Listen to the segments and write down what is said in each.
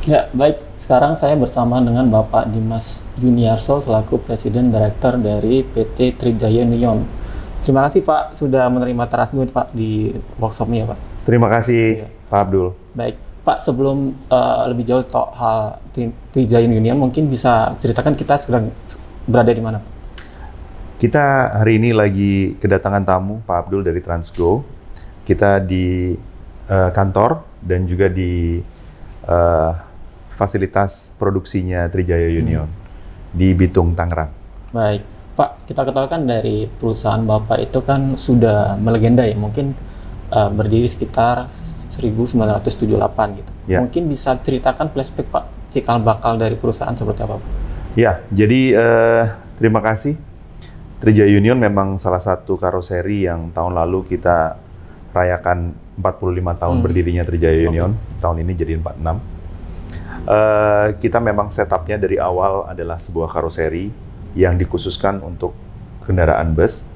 Ya, baik. Sekarang saya bersama dengan Bapak Dimas Juniarso selaku Presiden Direktur dari PT Trijaya Union. Terima kasih Pak sudah menerima Trustgood Pak di workshopnya Pak. Terima kasih, Iya. Pak Abdul. Baik, Pak sebelum lebih jauh hal Trijaya Union mungkin bisa ceritakan kita sedang berada di mana Pak? Kita hari ini lagi kedatangan tamu, Pak Abdul dari Transgo. Kita di kantor dan juga di fasilitas produksinya Trijaya Union di Bitung, Tangerang. Baik, Pak, kita ketahui kan dari perusahaan Bapak itu kan sudah melegenda ya, mungkin berdiri sekitar 1978 gitu. Ya. Mungkin bisa ceritakan flashback Pak, cikal bakal dari perusahaan seperti apa Pak? Ya, jadi terima kasih. Trijaya Union memang salah satu karoseri yang tahun lalu kita rayakan 45 tahun berdirinya Trijaya Union. Tahun ini jadi 46. Kita memang setupnya dari awal adalah sebuah karoseri yang dikhususkan untuk kendaraan bus.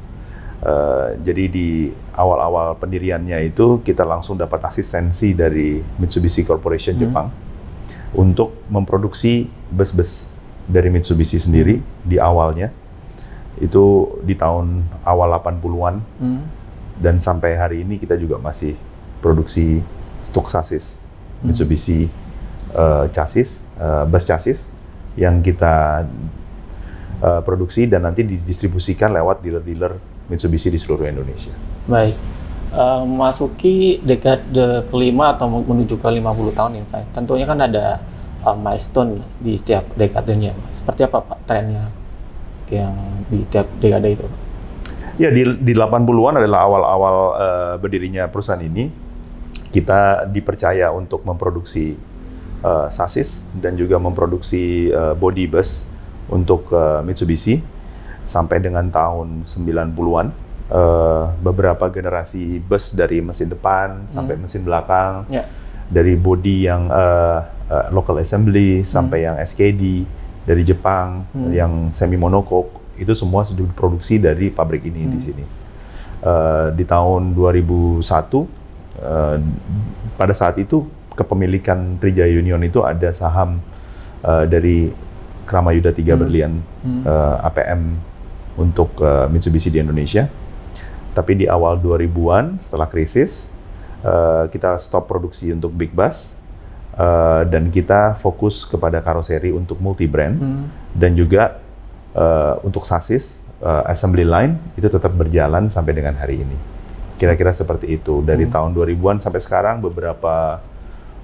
Jadi di awal-awal pendiriannya itu kita langsung dapat asistensi dari Mitsubishi Corporation Jepang untuk memproduksi bus-bus dari Mitsubishi sendiri di awalnya. Itu di tahun awal 80-an dan sampai hari ini kita juga masih produksi stok chassis Mitsubishi chassis, bus chassis yang kita produksi dan nanti didistribusikan lewat dealer-dealer Mitsubishi di seluruh Indonesia. Baik, masuki dekade kelima atau menuju ke 50 tahun ini Pak. Tentunya kan ada milestone di setiap dekadenya. Seperti apa Pak trennya yang di tiap dekade itu Pak? Ya, di 80-an adalah awal-awal berdirinya perusahaan ini. Kita dipercaya untuk memproduksi chassis dan juga memproduksi body bus untuk Mitsubishi sampai dengan tahun 90-an. Beberapa generasi bus dari mesin depan sampai mesin belakang, dari body yang local assembly sampai yang SKD dari Jepang, yang semi monocoque, itu semua sudah diproduksi dari pabrik ini di sini. Di tahun 2001, pada saat itu kepemilikan Trijaya Union itu ada saham dari Kramayuda 3 Berlian APM untuk Mitsubishi di Indonesia. Tapi di awal 2000-an setelah krisis, kita stop produksi untuk big bus dan kita fokus kepada karoseri untuk multi brand dan juga untuk chassis assembly line itu tetap berjalan sampai dengan hari ini. Kira-kira seperti itu. Dari tahun 2000-an sampai sekarang beberapa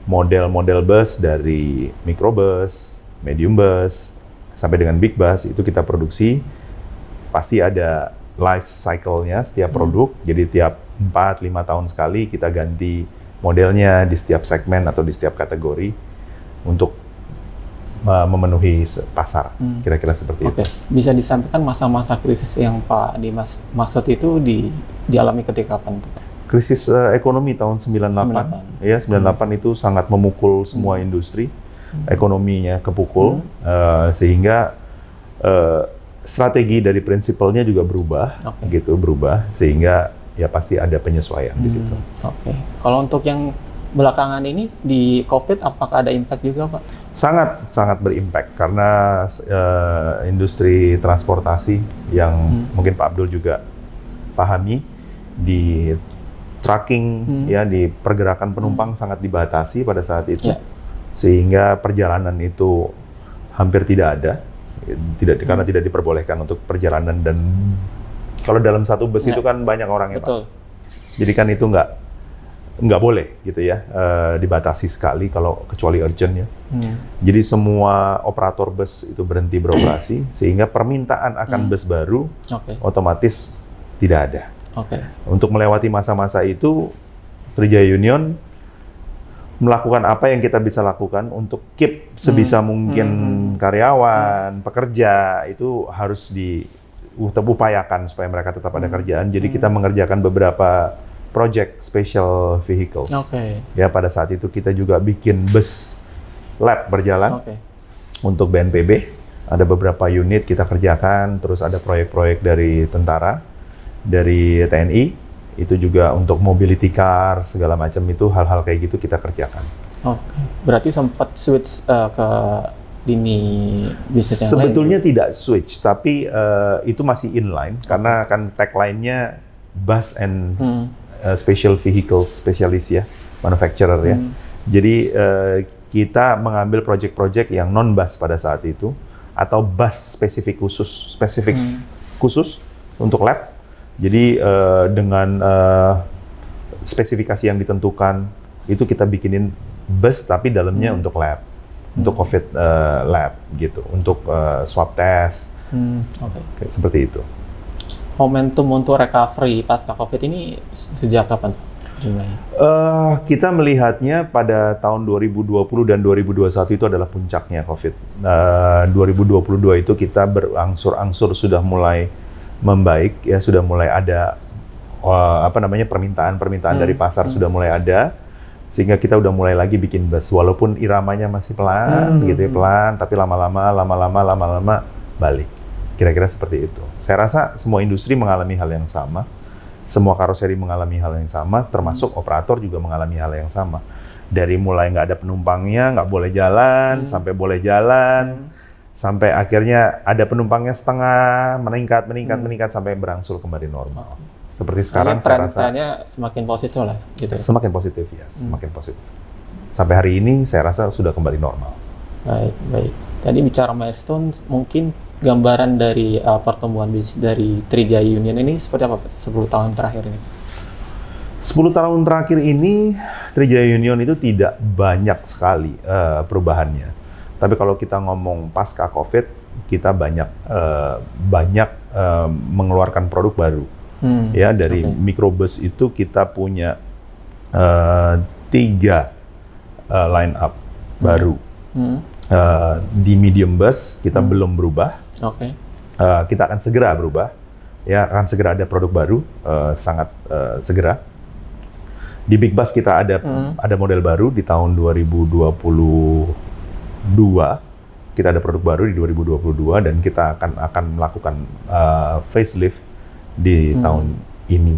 model-model bus dari microbus, medium bus, sampai dengan big bus itu kita produksi. Pasti ada life cycle-nya setiap produk. Jadi tiap 4-5 tahun sekali kita ganti modelnya di setiap segmen atau di setiap kategori untuk memenuhi pasar. Kira-kira seperti itu. Bisa disampaikan masa-masa krisis yang Pak Dimas maksud itu dialami ketika kapan? Krisis ekonomi tahun 98. Ya, 98 itu sangat memukul semua industri. Ekonominya kepukul, sehingga strategi dari prinsipalnya juga berubah, berubah, sehingga ya pasti ada penyesuaian di situ. Kalau untuk yang belakangan ini di COVID, apakah ada impact juga Pak? Sangat berimpact karena industri transportasi yang mungkin Pak Abdul juga pahami di trucking ya, di pergerakan penumpang sangat dibatasi pada saat itu, sehingga perjalanan itu hampir tidak ada, karena tidak diperbolehkan untuk perjalanan. Dan kalau dalam satu bus itu kan banyak orang ya Pak, jadi kan itu nggak boleh gitu ya, dibatasi sekali kalau kecuali urgent ya. Jadi semua operator bus itu berhenti beroperasi sehingga permintaan akan bus baru otomatis tidak ada. Untuk melewati masa-masa itu, Trijaya Union melakukan apa yang kita bisa lakukan untuk keep sebisa mungkin karyawan, pekerja itu harus diupayakan supaya mereka tetap ada kerjaan. Jadi kita mengerjakan beberapa project special vehicles. Ya, pada saat itu kita juga bikin bus lab berjalan untuk BNPB. Ada beberapa unit kita kerjakan, terus ada proyek-proyek dari tentara, dari TNI, itu juga untuk mobility car, segala macam itu hal-hal kayak gitu kita kerjakan. Oke. Berarti sempat switch ke lini bisnis yang Sebetulnya lain. tidak switch, tapi itu masih inline karena kan tagline-nya bus and special vehicle specialist ya, manufacturer ya. Jadi kita mengambil project-project yang non bus pada saat itu atau bus spesifik khusus untuk lab. Jadi dengan spesifikasi yang ditentukan itu kita bikinin bus tapi dalamnya untuk lab, untuk COVID lab gitu, untuk swab test, kayak seperti itu. Momentum untuk recovery pasca COVID ini sejak kapan jumlahnya? Kita melihatnya pada tahun 2020 dan 2021 itu adalah puncaknya COVID. 2022 itu kita berangsur-angsur sudah mulai membaik, ya sudah mulai ada permintaan dari pasar sudah mulai ada, sehingga kita udah mulai lagi bikin bus, walaupun iramanya masih pelan, gitu ya, pelan, tapi lama-lama balik. Kira-kira seperti itu. Saya rasa semua industri mengalami hal yang sama, semua karoseri mengalami hal yang sama, termasuk operator juga mengalami hal yang sama. Dari mulai nggak ada penumpangnya, nggak boleh jalan, sampai boleh jalan, sampai akhirnya ada penumpangnya setengah, meningkat sampai berangsur kembali normal. Seperti sekarang saya rasa trennya semakin positif lah gitu. semakin positif ya, semakin positif. Sampai hari ini saya rasa sudah kembali normal. Baik. Tadi bicara milestone, mungkin gambaran dari pertumbuhan bisnis dari Trijaya Union ini seperti apa 10 tahun terakhir ini? 10 tahun terakhir ini Trijaya Union itu tidak banyak sekali perubahannya. Tapi kalau kita ngomong pasca COVID, kita banyak mengeluarkan produk baru. Ya, dari microbus itu kita punya 3 line up baru. Di medium bus kita belum berubah. Kita akan segera berubah. Ya, akan segera ada produk baru, sangat segera. Di big bus kita ada model baru di tahun 2022. Kita ada produk baru di 2022 dan kita akan melakukan facelift di tahun ini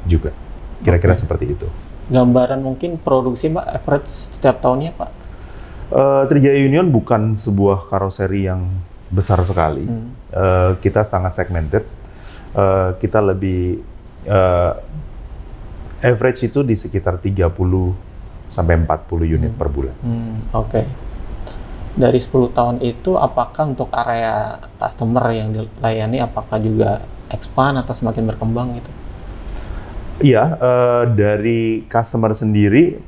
juga. Kira-kira seperti itu. Gambaran mungkin produksi Pak, average setiap tahunnya Pak? Trijaya Union bukan sebuah karoseri yang besar sekali. Kita sangat segmented. Kita lebih average itu di sekitar 30 sampai 40 unit per bulan. Dari 10 tahun itu, apakah untuk area customer yang dilayani, apakah juga expand atau semakin berkembang gitu? Iya, dari customer sendiri,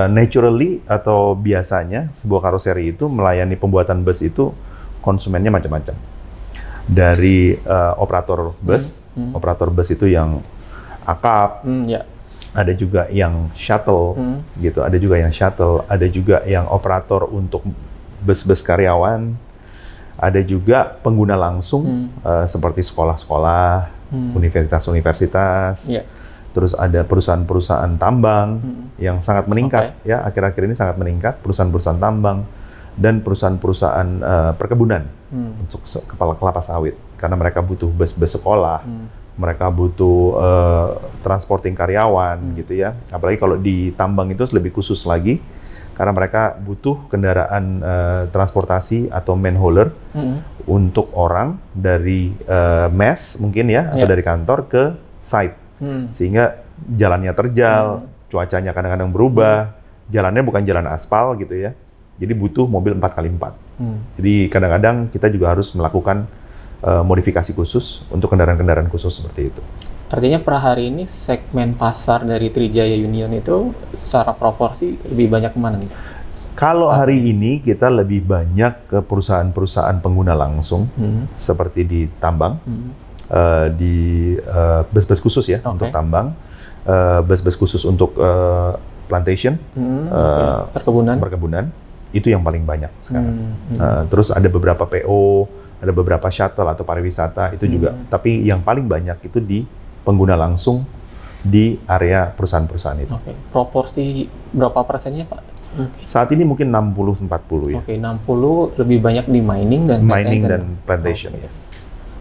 naturally atau biasanya sebuah karoseri itu melayani pembuatan bus itu konsumennya macam-macam. Dari operator bus itu yang akap, ada juga yang shuttle, gitu. Ada juga yang shuttle, ada juga yang operator untuk bus-bus karyawan, ada juga pengguna langsung seperti sekolah-sekolah, universitas-universitas. Terus ada perusahaan-perusahaan tambang yang sangat meningkat, ya akhir-akhir ini sangat meningkat, perusahaan-perusahaan tambang dan perusahaan-perusahaan perkebunan untuk kepala kelapa sawit, karena mereka butuh bus-bus sekolah, mereka butuh transporting karyawan, gitu ya. Apalagi kalau di tambang itu lebih khusus lagi, karena mereka butuh kendaraan transportasi atau manhauler untuk orang dari mes mungkin ya, atau dari kantor ke site. Sehingga jalannya terjal, cuacanya kadang-kadang berubah, jalannya bukan jalan aspal gitu ya. Jadi butuh mobil 4x4. Jadi kadang-kadang kita juga harus melakukan modifikasi khusus untuk kendaraan-kendaraan khusus seperti itu. Artinya per hari ini segmen pasar dari Trijaya Union itu secara proporsi lebih banyak kemana nih? Kalau hari ini kita lebih banyak ke perusahaan-perusahaan pengguna langsung, seperti di tambang, di bus-bus khusus ya untuk tambang, bus-bus khusus untuk plantation, perkebunan, itu yang paling banyak sekarang. Terus ada beberapa PO, ada beberapa shuttle atau pariwisata itu juga, tapi yang paling banyak itu di pengguna langsung di area perusahaan-perusahaan itu. Proporsi berapa persennya Pak? Saat ini mungkin 60-40 ya. 60 lebih banyak di mining dan plantation. Yes.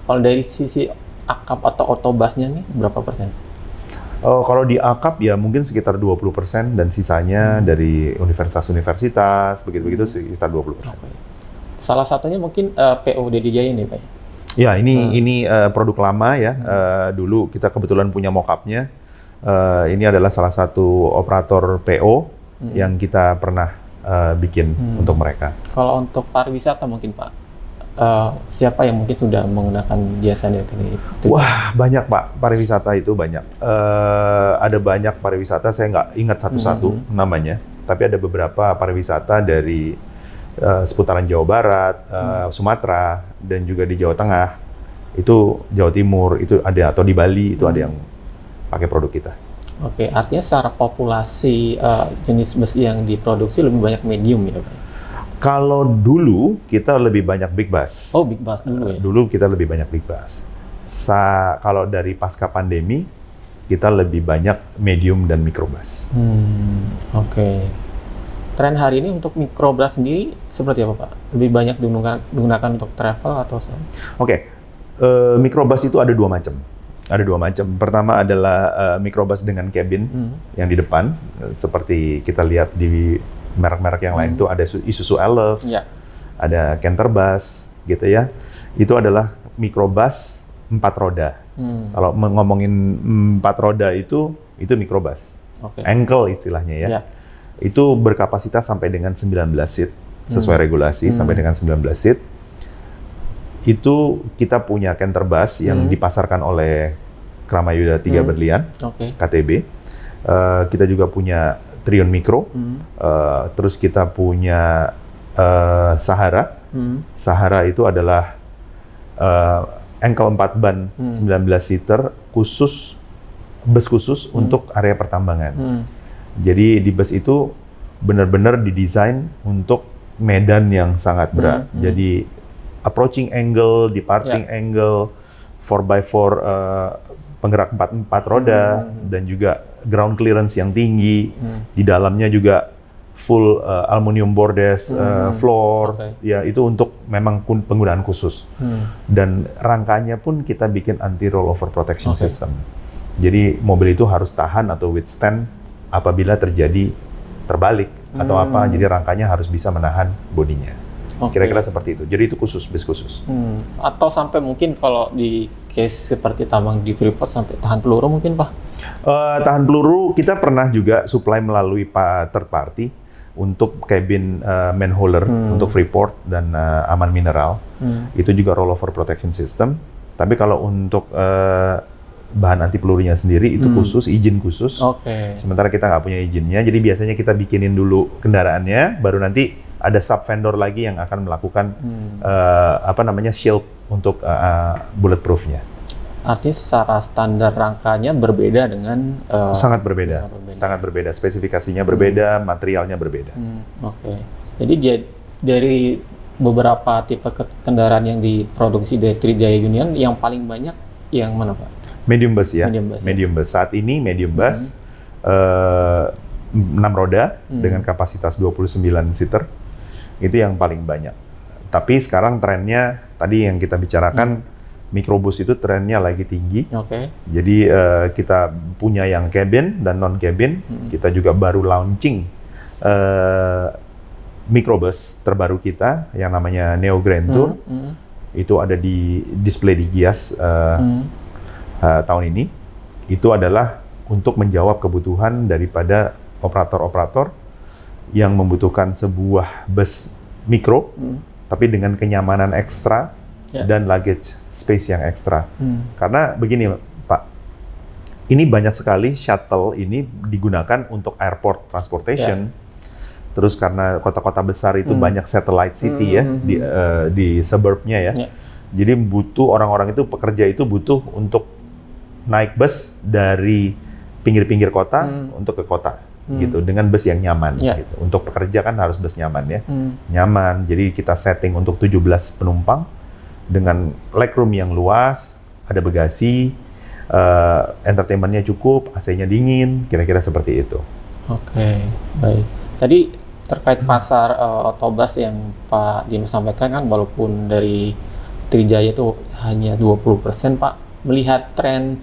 Kalau dari sisi akap atau otobusnya nih berapa persen? Kalau di AKAP ya mungkin sekitar 20% dan sisanya dari universitas-universitas, begitu-begitu sekitar 20%. Oke. Salah satunya mungkin PO Deddy Jaya ini, Pak. Ya, ini produk lama ya. Dulu kita kebetulan punya mock-up-nya. Ini adalah salah satu operator PO yang kita pernah bikin untuk mereka. Kalau untuk pariwisata mungkin, Pak, siapa yang mungkin sudah menggunakan jasa dari itu? Wah, banyak Pak, pariwisata itu banyak. Ada banyak pariwisata, saya nggak ingat satu-satu namanya, tapi ada beberapa pariwisata dari seputaran Jawa Barat, Sumatera, dan juga di Jawa Tengah, itu Jawa Timur, itu ada, atau di Bali, itu ada yang pakai produk kita. Oke, artinya secara populasi jenis bus yang diproduksi lebih banyak medium ya, Pak? Kalau dulu kita lebih banyak big bus. Oh, big bus dulu ya? Dulu kita lebih banyak big bus. Kalau dari pasca pandemi, kita lebih banyak medium dan microbus. Oke. Tren hari ini untuk microbus sendiri seperti apa, Pak? Lebih banyak digunakan untuk travel atau so? Oke. Microbus itu ada dua macam. Ada dua macam. Pertama adalah microbus dengan cabin yang di depan, seperti kita lihat di merek-merek yang lain itu ada Isuzu Elef, ada Canterbus, gitu ya. Itu adalah microbus 4 roda. Kalau ngomongin 4 roda itu microbus. Ankle istilahnya ya. Itu berkapasitas sampai dengan 19 seat, sesuai regulasi sampai dengan 19 seat. Itu kita punya Canterbus yang dipasarkan oleh Kramayuda 3 Berlian, KTB. Kita juga punya Trion Micro, terus kita punya Sahara. Sahara itu adalah ankle 4 ban 19 seater khusus, bus khusus untuk area pertambangan. Jadi di bus itu benar-benar didesain untuk medan yang sangat berat. Jadi approaching angle, departing angle, 4x4 penggerak 4 roda, dan juga ground clearance yang tinggi. Di dalamnya juga full aluminium bordes floor. Ya, itu untuk memang penggunaan khusus. Dan rangkanya pun kita bikin anti rollover protection system. Jadi mobil itu harus tahan atau withstand apabila terjadi terbalik atau apa. Jadi rangkanya harus bisa menahan bodinya. Kira-kira seperti itu. Jadi itu khusus, bis khusus. Atau sampai mungkin kalau di case seperti tambang di Freeport sampai tahan peluru mungkin, Pak? Tahan peluru kita pernah juga supply melalui third party untuk cabin manholer untuk Freeport dan Aman Mineral. Itu juga rollover protection system. Tapi kalau untuk bahan anti pelurunya sendiri itu khusus, izin khusus. Sementara kita nggak punya izinnya, jadi biasanya kita bikinin dulu kendaraannya, baru nanti ada sub vendor lagi yang akan melakukan shield untuk bulletproofnya. Artinya secara standar rangkanya berbeda dengan sangat berbeda. Sangat berbeda. Spesifikasinya berbeda, materialnya berbeda. Jadi dari beberapa tipe kendaraan yang diproduksi dari Trijaya Union, yang paling banyak yang mana, Pak? Medium bus ya. Medium bus. Saat ini medium bus 6 roda dengan kapasitas 29 seater. Itu yang paling banyak. Tapi sekarang trennya tadi yang kita bicarakan, microbus itu trennya lagi tinggi. Jadi kita punya yang cabin dan non cabin. Kita juga baru launching microbus terbaru kita yang namanya Neo Grand Tour. Itu ada di display di Gias tahun ini. Itu adalah untuk menjawab kebutuhan daripada operator-operator yang membutuhkan sebuah bus mikro, tapi dengan kenyamanan ekstra dan luggage space yang ekstra. Karena begini, Pak, ini banyak sekali shuttle ini digunakan untuk airport transportation. Terus karena kota-kota besar itu banyak satellite city ya di suburbnya ya. Jadi butuh orang-orang itu, pekerja itu butuh untuk naik bus dari pinggir-pinggir kota untuk ke kota. Gitu, dengan bus yang nyaman. Gitu. Untuk pekerja kan harus bus nyaman ya. Nyaman, jadi kita setting untuk 17 penumpang dengan legroom yang luas, ada bagasi, entertainment-nya cukup, AC-nya dingin, kira-kira seperti itu. Baik. Tadi terkait pasar otobus yang Pak Dimas sampaikan kan, walaupun dari Trijaya itu hanya 20%, Pak, melihat tren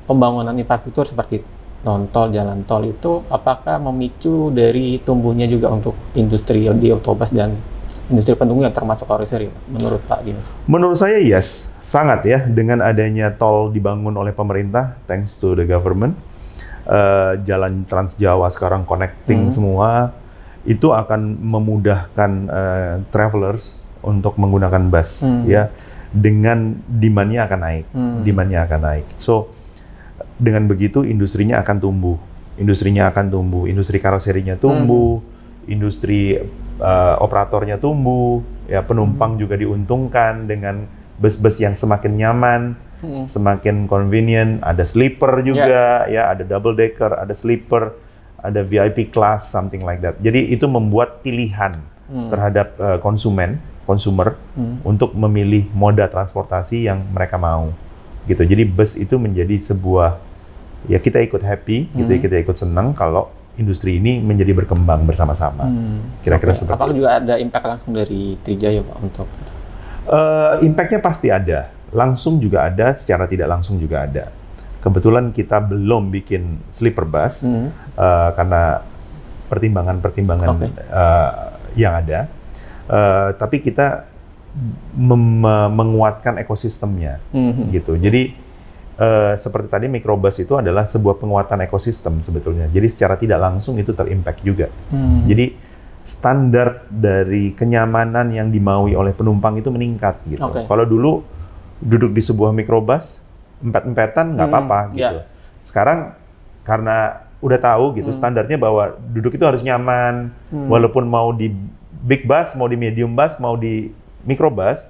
pembangunan infrastruktur seperti non-tol, jalan tol itu apakah memicu dari tumbuhnya juga untuk industri di otobus dan industri pendukung yang termasuk karoseri, menurut Pak Dimas? Menurut saya yes, sangat ya. Dengan adanya tol dibangun oleh pemerintah, thanks to the government, jalan Trans Jawa sekarang connecting semua, itu akan memudahkan travelers untuk menggunakan bus, ya. Dengan demand-nya akan naik, So, dengan begitu industrinya akan tumbuh, industri karoserinya tumbuh, industri operatornya tumbuh, ya penumpang juga diuntungkan dengan bus-bus yang semakin nyaman, semakin convenient, ada sleeper juga, ya ada double decker, ada sleeper, ada VIP class, something like that. Jadi itu membuat pilihan terhadap consumer untuk memilih moda transportasi yang mereka mau. Gitu. Jadi bus itu menjadi sebuah, ya kita ikut happy, gitu ya, kita ikut senang kalau industri ini menjadi berkembang bersama-sama. Kira-kira seperti apakah itu. juga ada impact langsung dari Trijaya Pak untuk itu? Impact-nya pasti ada, langsung juga ada, secara tidak langsung juga ada. Kebetulan kita belum bikin sleeper bus karena pertimbangan-pertimbangan yang ada, tapi kita menguatkan ekosistemnya, gitu. Jadi seperti tadi microbus itu adalah sebuah penguatan ekosistem sebetulnya. Jadi secara tidak langsung itu terimpact juga. Jadi standar dari kenyamanan yang dimaui oleh penumpang itu meningkat gitu. Kalau dulu duduk di sebuah microbus empet-empetan nggak apa-apa gitu. Sekarang karena udah tahu gitu standarnya bahwa duduk itu harus nyaman, walaupun mau di big bus, mau di medium bus, mau di microbus,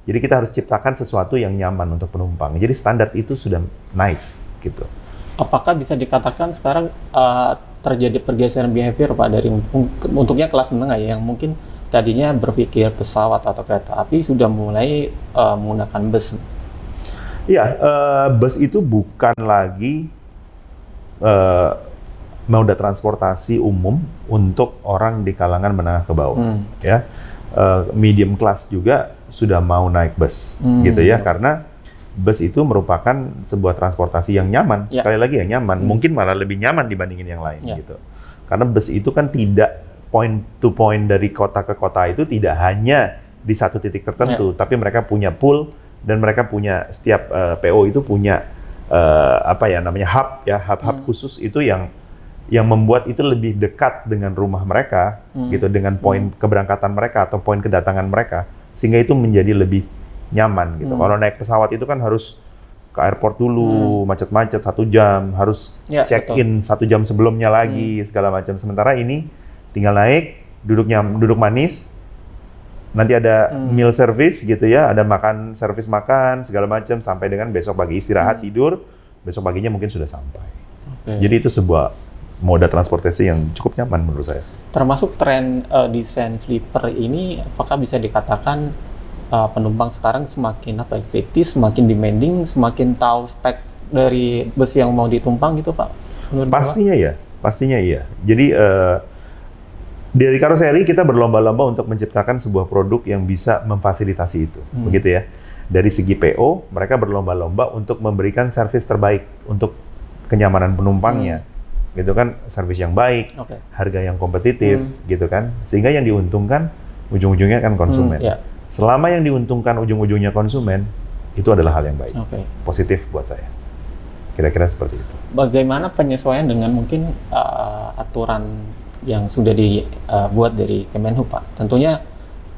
jadi kita harus ciptakan sesuatu yang nyaman untuk penumpang. Jadi standar itu sudah naik, gitu. Apakah bisa dikatakan sekarang terjadi pergeseran behavior Pak dari untuknya kelas menengah ya, yang mungkin tadinya berpikir pesawat atau kereta api sudah mulai menggunakan bus? Iya, bus itu bukan lagi moda transportasi umum untuk orang di kalangan menengah ke bawah, ya. Medium class juga sudah mau naik bus, gitu ya, karena bus itu merupakan sebuah transportasi yang nyaman, sekali lagi yang nyaman, mungkin malah lebih nyaman dibandingin yang lain, gitu. Karena bus itu kan tidak point to point dari kota ke kota itu tidak hanya di satu titik tertentu, tapi mereka punya pool dan mereka punya setiap PO itu punya hub khusus itu yang membuat itu lebih dekat dengan rumah mereka, gitu, dengan poin keberangkatan mereka atau poin kedatangan mereka, sehingga itu menjadi lebih nyaman, gitu. Kalau naik pesawat itu kan harus ke airport dulu, macet-macet 1 jam, harus check-in 1 jam sebelumnya lagi, segala macam. Sementara ini tinggal naik, duduk manis, nanti ada meal service, gitu ya, ada service makan, segala macam, sampai dengan besok pagi istirahat, tidur, besok paginya mungkin sudah sampai. Jadi itu sebuah moda transportasi yang cukup nyaman menurut saya. Termasuk tren desain sleeper ini, apakah bisa dikatakan penumpang sekarang semakin kritis, semakin demanding, semakin tahu spek dari bus yang mau ditumpang gitu Pak? Pastinya iya. Jadi dari karoseri kita berlomba-lomba untuk menciptakan sebuah produk yang bisa memfasilitasi itu, begitu ya. Dari segi PO, mereka berlomba-lomba untuk memberikan servis terbaik untuk kenyamanan penumpangnya. Gitu kan, servis yang baik, harga yang kompetitif, gitu kan, sehingga yang diuntungkan ujung-ujungnya kan konsumen. Selama yang diuntungkan ujung-ujungnya konsumen, itu adalah hal yang baik, positif buat saya. Kira-kira seperti itu. Bagaimana penyesuaian dengan mungkin aturan yang sudah dibuat dari Kemenhub Pak? Tentunya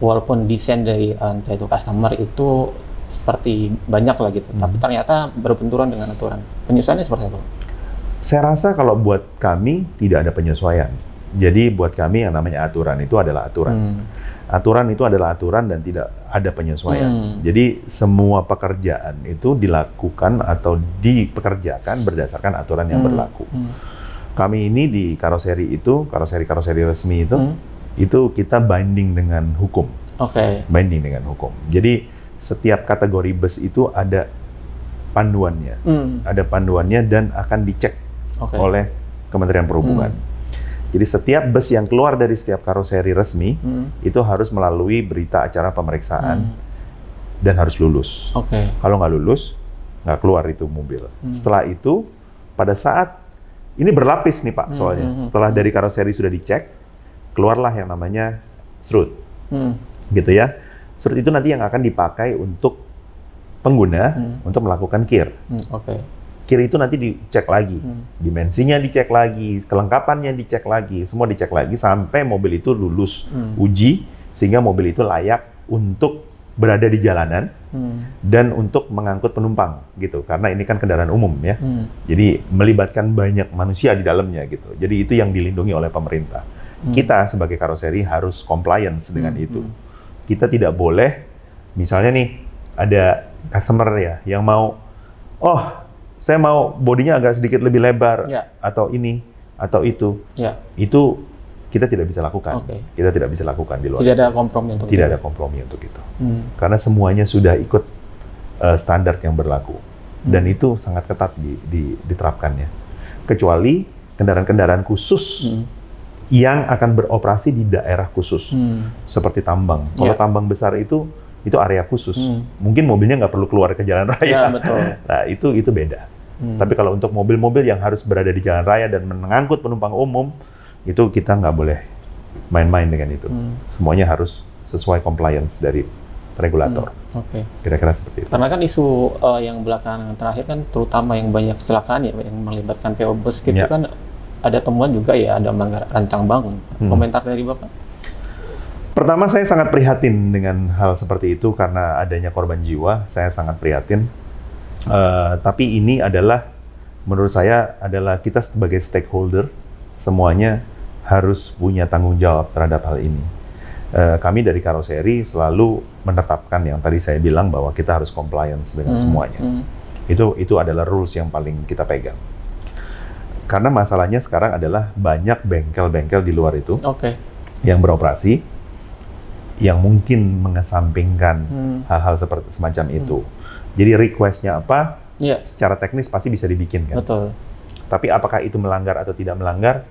walaupun desain dari itu customer itu seperti banyak lah gitu, tapi ternyata berbenturan dengan aturan. Penyesuaiannya seperti apa? Saya rasa kalau buat kami tidak ada penyesuaian. Jadi buat kami yang namanya aturan itu adalah aturan. Aturan itu adalah aturan dan tidak ada penyesuaian. Jadi semua pekerjaan itu dilakukan atau dipekerjakan berdasarkan aturan yang berlaku. Kami ini di karoseri resmi itu kita binding dengan hukum. Binding dengan hukum. Jadi setiap kategori bus itu ada panduannya. Ada panduannya dan akan dicek oleh Kementerian Perhubungan. Jadi setiap bus yang keluar dari setiap karoseri resmi itu harus melalui berita acara pemeriksaan dan harus lulus. Kalau nggak lulus, nggak keluar itu mobil. Setelah itu, pada saat ini berlapis nih Pak soalnya. Setelah dari karoseri sudah dicek, keluarlah yang namanya strut, gitu ya. Strut itu nanti yang akan dipakai untuk pengguna untuk melakukan kir. Kir itu nanti dicek lagi, dimensinya dicek lagi, kelengkapannya dicek lagi, semua dicek lagi sampai mobil itu lulus uji sehingga mobil itu layak untuk berada di jalanan dan untuk mengangkut penumpang gitu. Karena ini kan kendaraan umum ya. Jadi melibatkan banyak manusia di dalamnya gitu. Jadi itu yang dilindungi oleh pemerintah. Kita sebagai karoseri harus compliance dengan itu. Kita tidak boleh misalnya nih ada customer ya yang mau saya mau bodinya agak sedikit lebih lebar, atau ini, atau itu. Itu kita tidak bisa lakukan. Kita tidak bisa lakukan di luar. Tidak ada kompromi untuk Tidak ada kompromi untuk itu. Karena semuanya sudah ikut standar yang berlaku. Dan itu sangat ketat diterapkannya. Kecuali kendaraan-kendaraan khusus yang akan beroperasi di daerah khusus. Seperti tambang. Kalau tambang besar itu area khusus. Mungkin mobilnya nggak perlu keluar ke jalan raya. Nah, itu beda. Tapi kalau untuk mobil-mobil yang harus berada di jalan raya dan mengangkut penumpang umum, itu kita nggak boleh main-main dengan itu. Semuanya harus sesuai compliance dari regulator. Kira-kira seperti itu. Karena kan isu yang belakangan terakhir kan terutama yang banyak kecelakaan ya, yang melibatkan PO bus gitu kan ada temuan juga ya, ada melanggar rancang bangun. Komentar dari Bapak? Pertama, saya sangat prihatin dengan hal seperti itu karena adanya korban jiwa. Saya sangat prihatin. Tapi ini adalah, menurut saya, adalah kita sebagai stakeholder, semuanya harus punya tanggung jawab terhadap hal ini. Kami dari karoseri selalu menetapkan yang tadi saya bilang bahwa kita harus compliance dengan semuanya. Itu adalah rules yang paling kita pegang. Karena masalahnya sekarang adalah banyak bengkel-bengkel di luar itu yang beroperasi, yang mungkin mengesampingkan hal-hal seperti semacam itu. Jadi request-nya apa? Secara teknis pasti bisa dibikin kan. Tapi apakah itu melanggar atau tidak melanggar?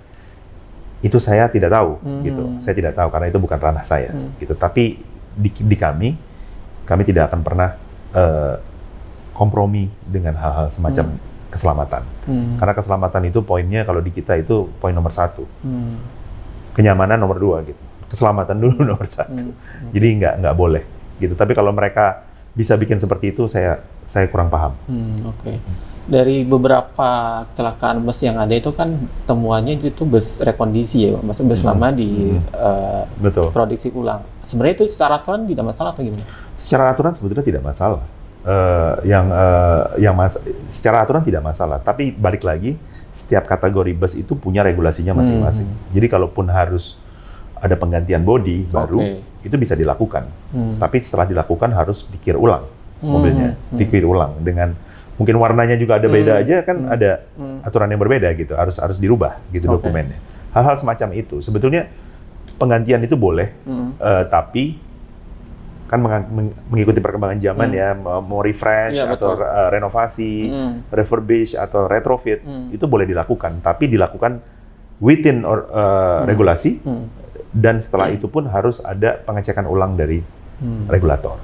Itu saya tidak tahu gitu. Saya tidak tahu karena itu bukan ranah saya gitu. Tapi di kami tidak akan pernah kompromi dengan hal-hal semacam keselamatan. Karena keselamatan itu poinnya kalau di kita itu poin nomor 1. Kenyamanan nomor 2 gitu. Keselamatan dulu nomor 1. Jadi nggak boleh gitu. Tapi kalau mereka bisa bikin seperti itu, saya kurang paham. Dari beberapa kecelakaan bus yang ada itu kan temuannya itu bus rekondisi ya, maksudnya bus lama di produksi ulang. Sebenarnya itu secara aturan tidak masalah atau gimana? Secara aturan sebetulnya tidak masalah. Secara aturan tidak masalah. Tapi balik lagi, setiap kategori bus itu punya regulasinya masing-masing. Jadi kalaupun harus ada penggantian bodi baru, itu bisa dilakukan. Tapi setelah dilakukan harus dikir ulang mobilnya, dikir ulang dengan mungkin warnanya juga ada beda aja kan, ada aturan yang berbeda gitu, harus dirubah gitu dokumennya. Hal-hal semacam itu sebetulnya penggantian itu boleh, tapi kan mengikuti perkembangan zaman ya, mau refresh atau renovasi, refurbish atau retrofit itu boleh dilakukan, tapi dilakukan within regulasi. Dan setelah itu pun harus ada pengecekan ulang dari regulator.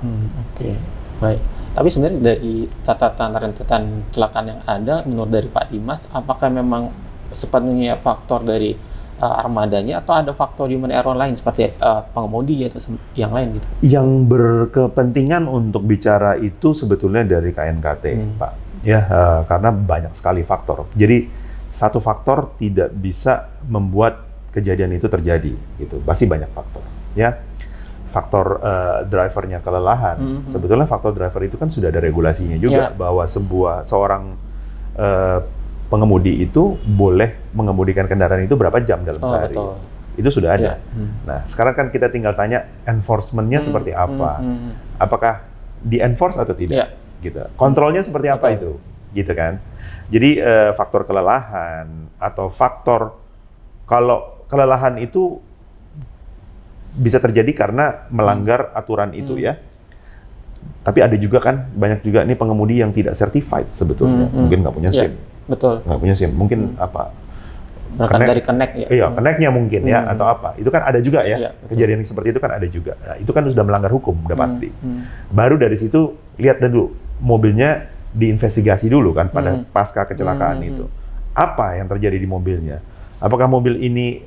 Baik. Tapi sebenarnya dari catatan rentetan kecelakaan yang ada, menurut dari Pak Dimas, apakah memang sepenuhnya faktor dari armadanya atau ada faktor human error lain seperti pengemudi atau yang lain gitu? Yang berkepentingan untuk bicara itu sebetulnya dari KNKT, Pak. Ya, karena banyak sekali faktor. Jadi satu faktor tidak bisa membuat kejadian itu terjadi, gitu. Pasti banyak faktor, ya. Faktor drivernya kelelahan. Sebetulnya faktor driver itu kan sudah ada regulasinya juga bahwa seorang pengemudi itu boleh mengemudikan kendaraan itu berapa jam dalam sehari. Itu sudah ada. Nah, sekarang kan kita tinggal tanya enforcement-nya seperti apa. Apakah di-enforce atau tidak? Gitu. Kontrolnya seperti apa itu? Gitu kan. Jadi faktor kelelahan atau faktor, kalau kelelahan itu bisa terjadi karena melanggar aturan itu ya. Tapi ada juga kan, banyak juga nih pengemudi yang tidak certified sebetulnya. Mungkin nggak punya SIM. Nggak punya SIM. Mungkin apa? Berangkat dari connect ya? Iya, connect-nya mungkin ya, atau apa. Itu kan ada juga ya. Kejadian seperti itu kan ada juga. Nah, itu kan sudah melanggar hukum, udah pasti. Baru dari situ, lihat dulu mobilnya diinvestigasi dulu kan pada pasca kecelakaan itu. Apa yang terjadi di mobilnya? Apakah mobil ini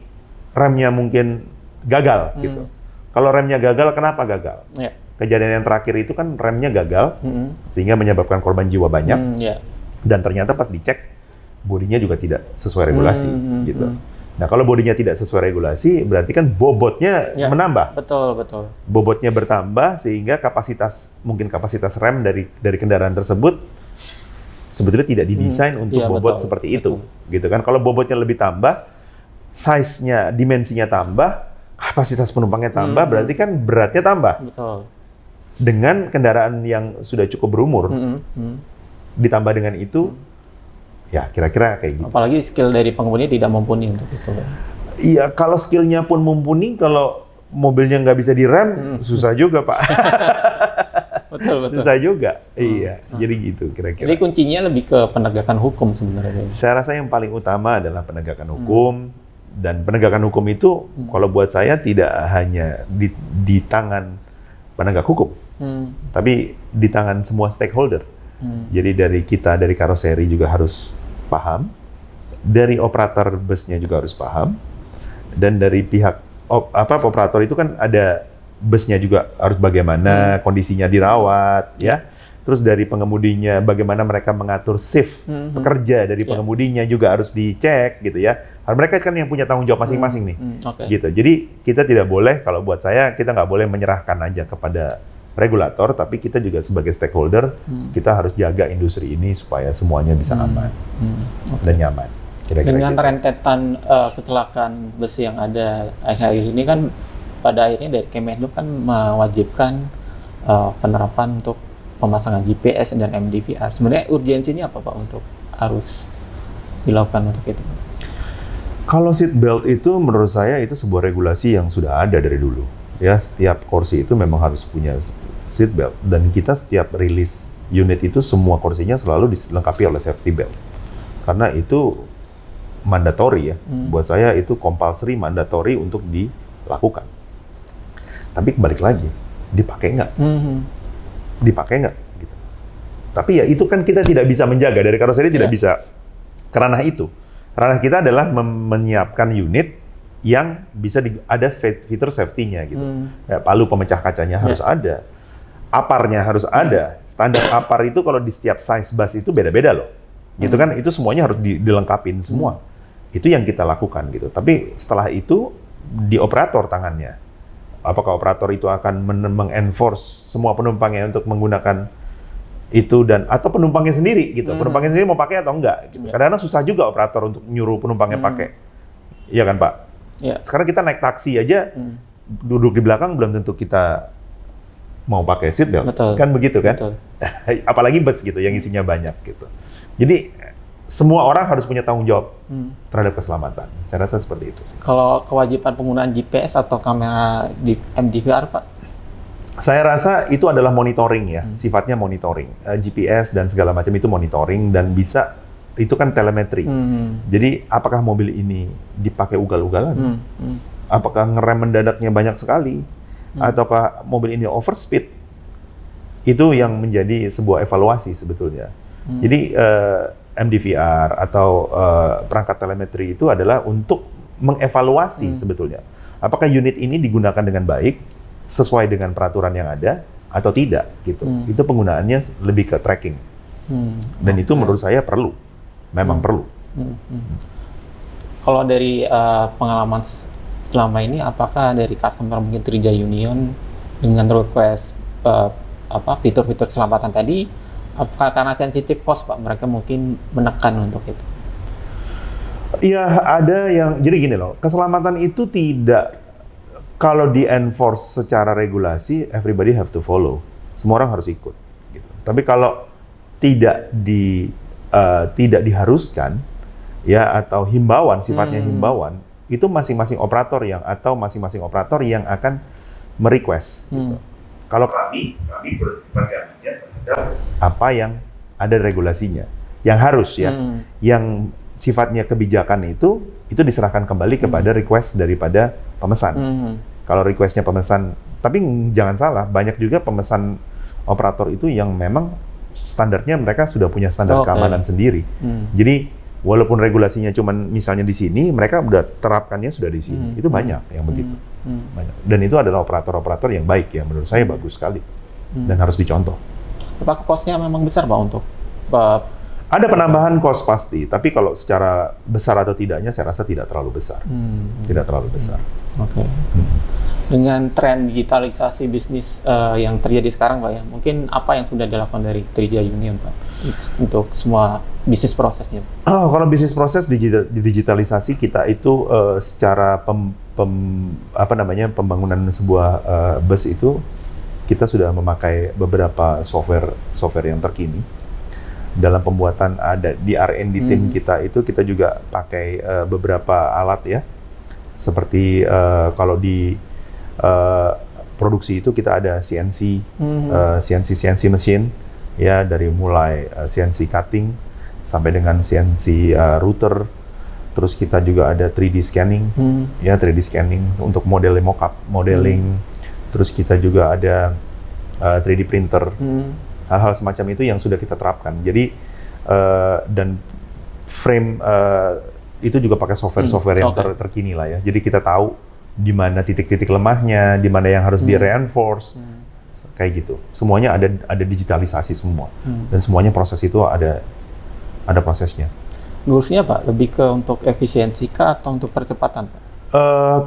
remnya mungkin gagal gitu? Kalau remnya gagal, kenapa gagal? Yeah. Kejadian yang terakhir itu kan remnya gagal, sehingga menyebabkan korban jiwa banyak. Dan ternyata pas dicek, bodinya juga tidak sesuai regulasi gitu. Nah, kalau bodinya tidak sesuai regulasi, berarti kan bobotnya menambah. Betul, betul. Bobotnya bertambah sehingga kapasitas rem dari kendaraan tersebut sebetulnya tidak didesain untuk bobot seperti itu, gitu kan? Kalau bobotnya lebih tambah, size-nya, dimensinya tambah, kapasitas penumpangnya tambah, berarti kan beratnya tambah. Betul. Dengan kendaraan yang sudah cukup berumur, ditambah dengan itu. Ya, kira-kira kayak gitu. Apalagi skill dari pengemudi tidak mumpuni untuk itu. Iya, kalau skillnya pun mumpuni, kalau mobilnya nggak bisa direm, susah juga, Pak. Betul. Susah juga. Iya, jadi gitu kira-kira. Jadi kuncinya lebih ke penegakan hukum sebenarnya. Saya rasa yang paling utama adalah penegakan hukum. Dan penegakan hukum itu, kalau buat saya tidak hanya di tangan penegak hukum, tapi di tangan semua stakeholder. Jadi dari kita, dari karoseri juga harus paham, dari operator busnya juga harus paham, dan dari pihak operator itu kan ada busnya juga harus bagaimana kondisinya dirawat, ya. Terus dari pengemudinya bagaimana mereka mengatur shift pekerja dari pengemudinya juga harus dicek gitu ya. Mereka kan yang punya tanggung jawab masing-masing nih, gitu. Jadi kita tidak boleh, kalau buat saya kita nggak boleh menyerahkan aja kepada regulator, tapi kita juga sebagai stakeholder, kita harus jaga industri ini supaya semuanya bisa aman dan nyaman. Kira-kira dengan gitu. rentetan kecelakaan bus yang ada akhir-akhir ini kan, pada akhirnya dari Kemenhub kan mewajibkan penerapan untuk pemasangan GPS dan MDVR. Sebenarnya urgensinya apa Pak untuk harus dilakukan untuk itu? Kalau seat belt itu menurut saya itu sebuah regulasi yang sudah ada dari dulu. Ya, setiap kursi itu memang harus punya seat belt, dan kita setiap rilis unit itu semua kursinya selalu dilengkapi oleh safety belt. Karena itu mandatory ya. Buat saya itu compulsory, mandatory untuk dilakukan. Tapi balik lagi, dipakai nggak? Dipakai nggak? Gitu. Tapi ya itu kan kita tidak bisa menjaga, dari karoseri tidak bisa ke ranah itu. Ranah kita adalah menyiapkan unit yang bisa ada fitur safety-nya gitu. Ya, palu pemecah kacanya harus ada, aparnya harus ada. Standar apar itu kalau di setiap size bus itu beda-beda loh. Gitu kan, itu semuanya harus dilengkapin semua. Itu yang kita lakukan gitu. Tapi setelah itu di operator tangannya. Apakah operator itu akan mengenforce semua penumpangnya untuk menggunakan itu, dan atau penumpangnya sendiri gitu. Penumpangnya sendiri mau pakai atau enggak gitu. Kadang-kadang susah juga operator untuk nyuruh penumpangnya pakai. Iya kan, Pak? Ya. Sekarang kita naik taksi aja, duduk di belakang belum tentu kita mau pakai seat belt. Kan begitu kan? Apalagi bus gitu yang isinya banyak gitu. Jadi semua orang harus punya tanggung jawab terhadap keselamatan. Saya rasa seperti itu. Kalau kewajiban penggunaan GPS atau kamera di MDVR, Pak? Saya rasa itu adalah monitoring ya, sifatnya monitoring. GPS dan segala macam itu monitoring, dan bisa itu kan telemetri. Jadi apakah mobil ini dipakai ugal-ugalan? Apakah ngerem mendadaknya banyak sekali? Ataukah mobil ini overspeed? Itu yang menjadi sebuah evaluasi sebetulnya. Jadi MDVR atau perangkat telemetri itu adalah untuk mengevaluasi sebetulnya. Apakah unit ini digunakan dengan baik, sesuai dengan peraturan yang ada, atau tidak gitu. Itu penggunaannya lebih ke tracking. Dan itu menurut saya perlu. Memang perlu. Kalau dari pengalaman selama ini, apakah dari customer mungkin Trija Union dengan request fitur-fitur keselamatan tadi, apakah karena sensitif cost Pak, mereka mungkin menekan untuk itu? Iya, ada yang, jadi gini loh, keselamatan itu tidak, kalau di-enforce secara regulasi, everybody have to follow. Semua orang harus ikut. Gitu. Tapi kalau tidak diharuskan, ya, atau himbauan, sifatnya himbauan, itu masing-masing operator yang akan merequest. Gitu. Kalau kami berpegang terhadap apa yang ada regulasinya, yang harus ya, yang sifatnya kebijakan itu diserahkan kembali kepada request daripada pemesan. Kalau requestnya pemesan, tapi jangan salah, banyak juga pemesan operator itu yang memang standarnya mereka sudah punya standar Oke. keamanan sendiri. Jadi walaupun regulasinya cuman misalnya di sini, mereka udah terapkannya sudah di sini. Itu banyak yang begitu. Banyak. Dan itu adalah operator-operator yang baik ya, menurut saya bagus sekali dan harus dicontoh. Apakah cost-nya memang besar Pak untuk Ada penambahan cost pasti, tapi kalau secara besar atau tidaknya saya rasa tidak terlalu besar. Tidak terlalu besar. Oke. Dengan tren digitalisasi bisnis yang terjadi sekarang Pak ya, mungkin apa yang sudah dilakukan dari Trijaya Union Pak untuk semua bisnis prosesnya? Kalau bisnis proses digitalisasi kita itu secara pembangunan sebuah bus itu kita sudah memakai beberapa software yang terkini. Dalam pembuatan ada di R&D tim kita itu kita juga pakai beberapa alat ya, seperti kalau di produksi itu kita ada CNC machine ya, dari mulai CNC cutting sampai dengan CNC router. Terus kita juga ada 3D scanning ya, 3D scanning untuk modeling. Terus kita juga ada 3D printer. Hal-hal semacam itu yang sudah kita terapkan. Jadi dan frame itu juga pakai software yang terkini lah ya. Jadi kita tahu di mana titik-titik lemahnya, di mana yang harus di-reinforce, kayak gitu. Semuanya ada digitalisasi semua, dan semuanya proses itu ada prosesnya. Goals-nya Pak, lebih ke untuk efisiensi kah atau untuk percepatan Pak?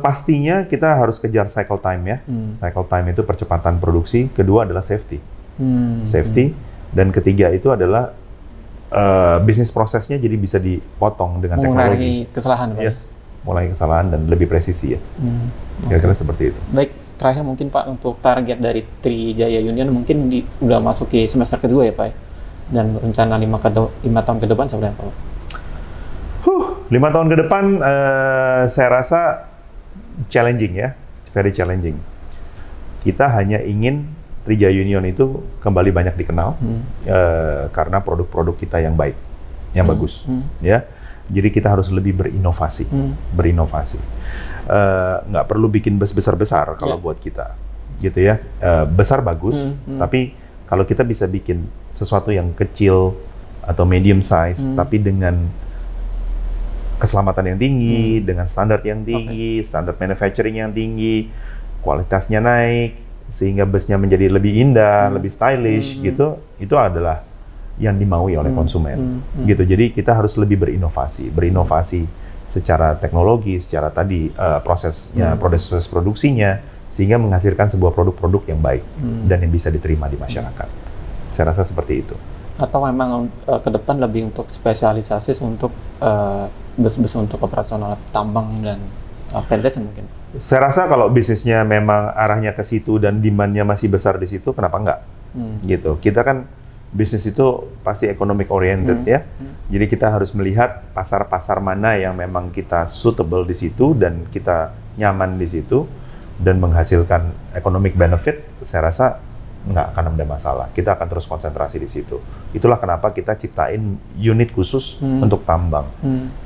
Pastinya kita harus kejar cycle time ya. Cycle time itu percepatan produksi. Kedua adalah safety. Dan ketiga itu adalah bisnis prosesnya jadi bisa dipotong dengan teknologi. Mengurangi kesalahan Pak? Yes, mulai kesalahan dan lebih presisi ya. Kira-kira seperti itu. Baik, terakhir mungkin Pak untuk target dari Trijaya Union mungkin udah masuk ke semester kedua ya Pak ya? Dan rencana 5 tahun ke depan seperti apa Pak? 5 tahun ke depan saya rasa challenging ya, very challenging. Kita hanya ingin Trijaya Union itu kembali banyak dikenal karena produk-produk kita yang baik, yang bagus, ya. Jadi kita harus lebih berinovasi, nggak perlu bikin bus besar-besar kalau buat kita, gitu ya. Besar bagus, tapi kalau kita bisa bikin sesuatu yang kecil atau medium size, tapi dengan keselamatan yang tinggi, dengan standar yang tinggi, standar manufacturing yang tinggi, kualitasnya naik, sehingga busnya menjadi lebih indah, lebih stylish gitu, itu adalah yang dimaui oleh konsumen, gitu. Jadi kita harus lebih berinovasi secara teknologi, secara tadi proses produksinya, sehingga menghasilkan sebuah produk-produk yang baik dan yang bisa diterima di masyarakat. Saya rasa seperti itu. Atau memang ke depan lebih untuk spesialisasi untuk bus-bus untuk operasional tambang dan apprentice mungkin? Saya rasa kalau bisnisnya memang arahnya ke situ dan demand-nya masih besar di situ, kenapa enggak? Gitu. Kita kan bisnis itu pasti economic oriented ya. Jadi kita harus melihat pasar-pasar mana yang memang kita suitable di situ dan kita nyaman di situ dan menghasilkan economic benefit. Saya rasa nggak akan ada masalah. Kita akan terus konsentrasi di situ. Itulah kenapa kita ciptain unit khusus untuk tambang.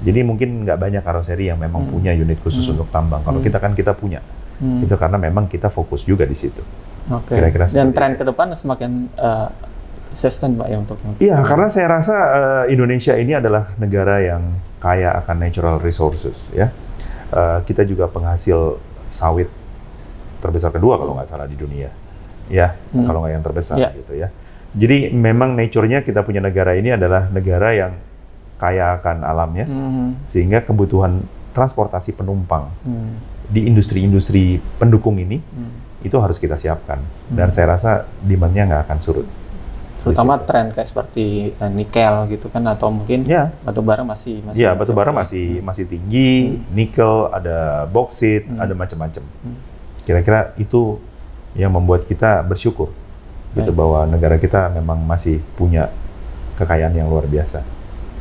Jadi mungkin nggak banyak karoseri yang memang punya unit khusus untuk tambang. Kalau kita kan kita punya. Itu karena memang kita fokus juga di situ. Kira-kira dan tren ke depan semakin sustain Pak ya untuk yang... Iya, karena saya rasa Indonesia ini adalah negara yang kaya akan natural resources ya. Kita juga penghasil sawit terbesar kedua kalau nggak salah di dunia. Ya, kalau nggak yang terbesar gitu ya. Jadi memang nature-nya kita punya negara ini adalah negara yang kaya akan alamnya, sehingga kebutuhan transportasi penumpang di industri-industri pendukung ini itu harus kita siapkan. Dan saya rasa demand-nya nggak akan surut. Terutama tren kayak seperti nikel gitu kan, atau mungkin batu bara masih ya, batu bara masih tinggi, nikel, ada boksit, ada macam-macam. Kira-kira itu yang membuat kita bersyukur gitu bahwa negara kita memang masih punya kekayaan yang luar biasa.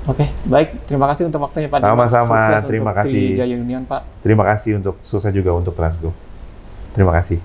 Oke, baik. Terima kasih untuk waktunya Pak. Sama-sama. Terima kasih. Trijaya Union Pak. Terima kasih untuk sukses juga untuk Transgo. Terima kasih.